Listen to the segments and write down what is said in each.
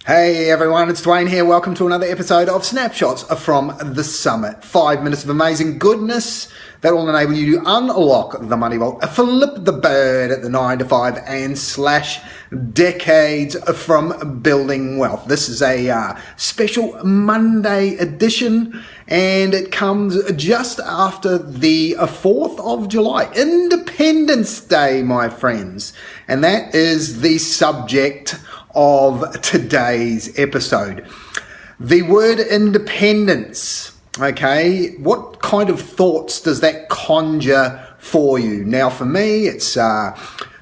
Hey everyone, it's Dwayne here. Welcome to another episode of Snapshots from the Summit. 5 minutes of amazing goodness that will enable you to unlock the money vault, flip the bird at the 9 to 5 and slash decades from building wealth. This is a special Monday edition and it comes just after the 4th of July, Independence Day, my friends. And that is the subject of today's episode. The word independence, okay, what kind of thoughts does that conjure for you? Now for me, it's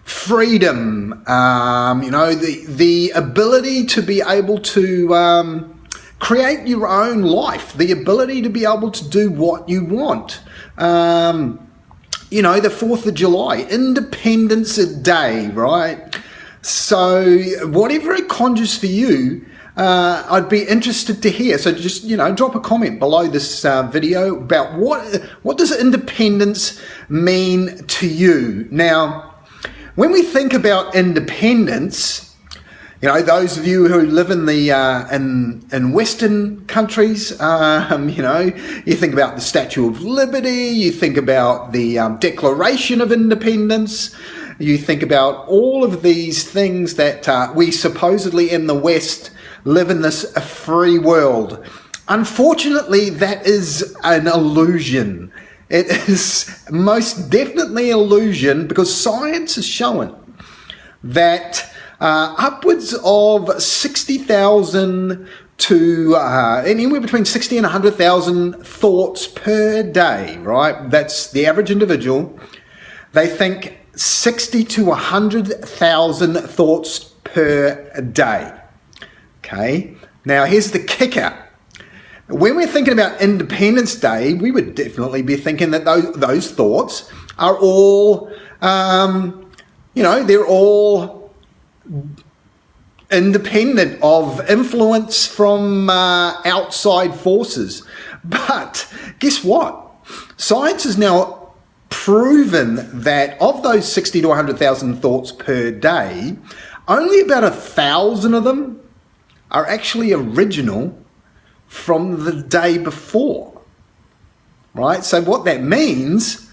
freedom, the ability to be able to create your own life, the ability to be able to do what you want. The 4th of July, Independence Day, right? So whatever it conjures for you, I'd be interested to hear. So just, drop a comment below this video about what does independence mean to you? Now, when we think about independence, those of you who live in the in Western countries, you think about the Statue of Liberty, you think about the Declaration of Independence. You think about all of these things that we supposedly in the West live in this free world. Unfortunately, that is an illusion. It is most definitely an illusion because science has shown that upwards of 60,000 to anywhere between 60 and 100,000 thoughts per day, right? That's the average individual. They think 60 to 100,000 thoughts per day. Okay, now here's the kicker. When we're thinking about Independence Day, we would definitely be thinking that those thoughts are all, they're all independent of influence from outside forces. But guess what? Science is now proven that of those 60 to 100,000 thoughts per day, only about 1,000 of them are actually original from the day before, right? So what that means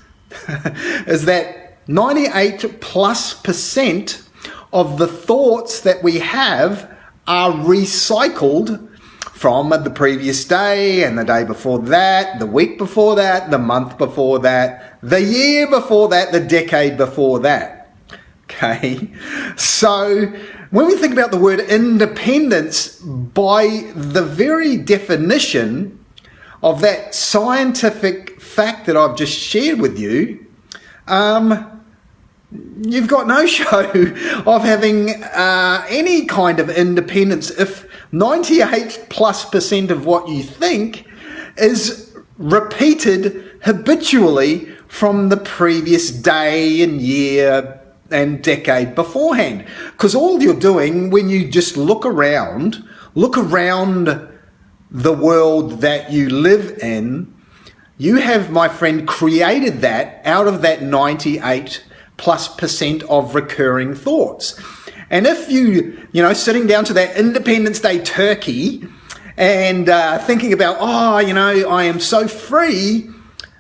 is that 98+% of the thoughts that we have are recycled from the previous day and the day before that, the week before that, the month before that, the year before that, the decade before that. Okay, so when we think about the word independence, by the very definition of that scientific fact that I've just shared with you, you've got no show of having any kind of independence if 98+% of what you think is repeated habitually from the previous day and year and decade beforehand. Because all you're doing when you just look around the world that you live in, you have, my friend, created that out of that 98+% of recurring thoughts. And if you, sitting down to that Independence Day turkey and thinking about, I am so free,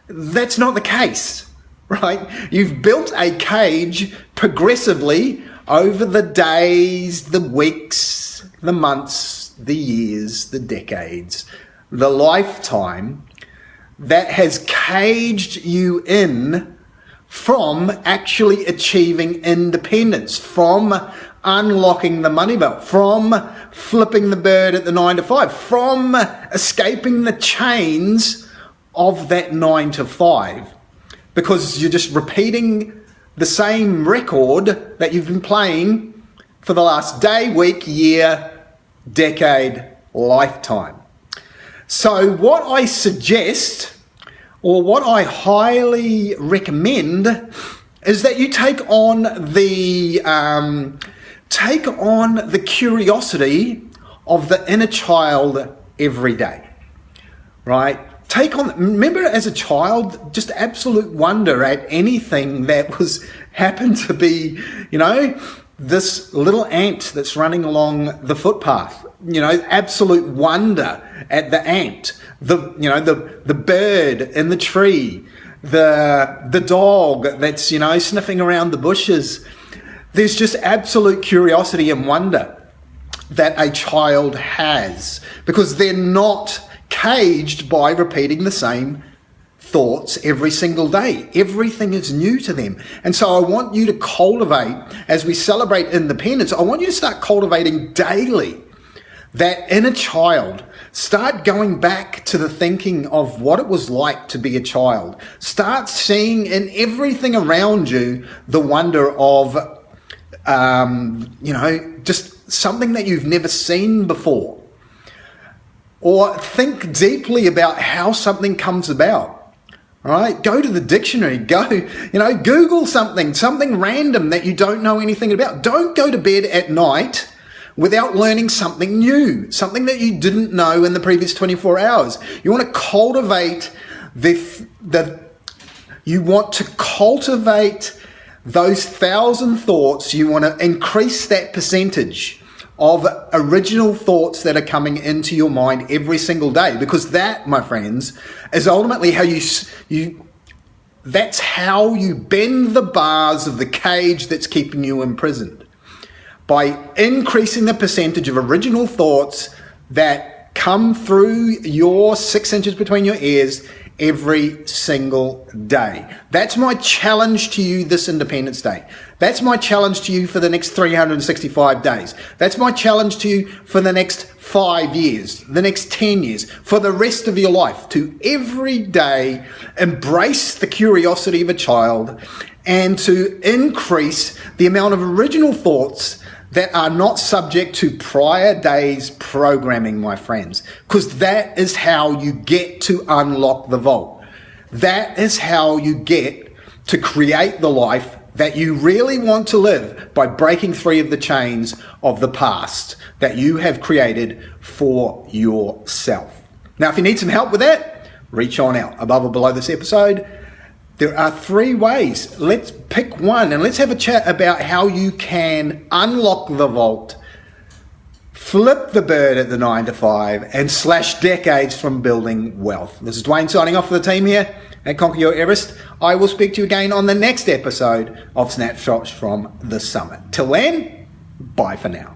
that's not the case, right? You've built a cage progressively over the days, the weeks, the months, the years, the decades, the lifetime that has caged you in from actually achieving independence, from unlocking the money belt, from flipping the bird at the 9 to 5, from escaping the chains of that 9 to 5, because you're just repeating the same record that you've been playing for the last day, week, year, decade, lifetime. So what I suggest, or what I highly recommend, is that you take on the curiosity of the inner child every day, right? Remember as a child, just absolute wonder at anything that happened to be, this little ant that's running along the footpath. absolute wonder at the ant, the bird in the tree, the dog that's, sniffing around the bushes. There's just absolute curiosity and wonder that a child has, because they're not caged by repeating the same thoughts every single day. Everything is new to them. And so I want you to cultivate, as we celebrate independence, I want you to start cultivating daily that inner child. Start going back to the thinking of what it was like to be a child. Start seeing in everything around you the wonder of, just something that you've never seen before. Or think deeply about how something comes about. All right, go to the dictionary, Google something random that you don't know anything about. Don't go to bed at night without learning something new, something that you didn't know in the previous 24 hours. You want to cultivate those 1,000 thoughts. You want to increase that percentage of original thoughts that are coming into your mind every single day, because that, my friends, is ultimately how that's how you bend the bars of the cage that's keeping you imprisoned. By increasing the percentage of original thoughts that come through your 6 inches between your ears every single day. That's my challenge to you this Independence Day. That's my challenge to you for the next 365 days. That's my challenge to you for the next 5 years, the next 10 years, for the rest of your life, to every day embrace the curiosity of a child and to increase the amount of original thoughts that are not subject to prior days programming, my friends, because that is how you get to unlock the vault. That is how you get to create the life that you really want to live, by breaking free of the chains of the past that you have created for yourself. Now, if you need some help with that, reach on out above or below this episode. There are 3 ways. Let's pick one and let's have a chat about how you can unlock the vault, flip the bird at the 9 to 5, and slash decades from building wealth. This is Dwayne signing off for the team here at Conquer Your Everest. I will speak to you again on the next episode of Snapshots from the Summit. Till then, bye for now.